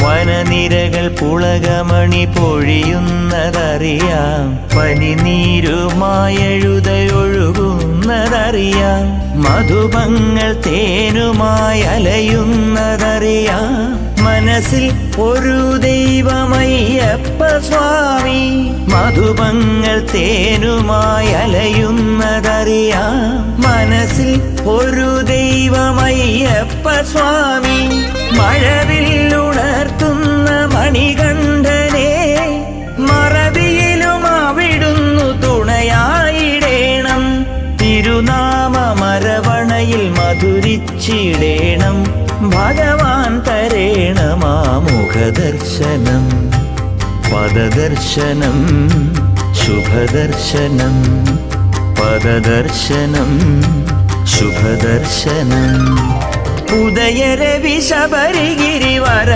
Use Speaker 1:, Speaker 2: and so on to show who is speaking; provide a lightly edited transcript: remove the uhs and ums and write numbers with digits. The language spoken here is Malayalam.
Speaker 1: വനനിരകൾ പുളകമണി പൊഴിയുന്നതറിയാം, പനിനീരുമായെഴുതയൊഴുകുന്നതറിയാം, മധുപങ്ങൾ തേനുമായി അലയുന്നതറിയാം. മനസ്സിൽ ഒരു ദൈവമയ്യപ്പ സ്വാമി, മധുപങ്ങൾ തേനുമായി അലയുന്നതറിയാം. മനസ്സിൽ ഒരു ദൈവമയ്യപ്പ സ്വാമി, മഴവില്ലുണർത്തുന്ന മണികണ്ഠനെ മറവിയിലും അവിടുന്നു തുണയായിടേണം. തിരുനാമമരവണയിൽ മധുരിച്ചിടേണം. ഭഗവാൻ തരേണമാമുഖദർശനം, പദദർശനം, ശുഭദർശനം, പദദർശനം, ശുഭദർശനം. ഉദയരവി ശബരിഗിരിവര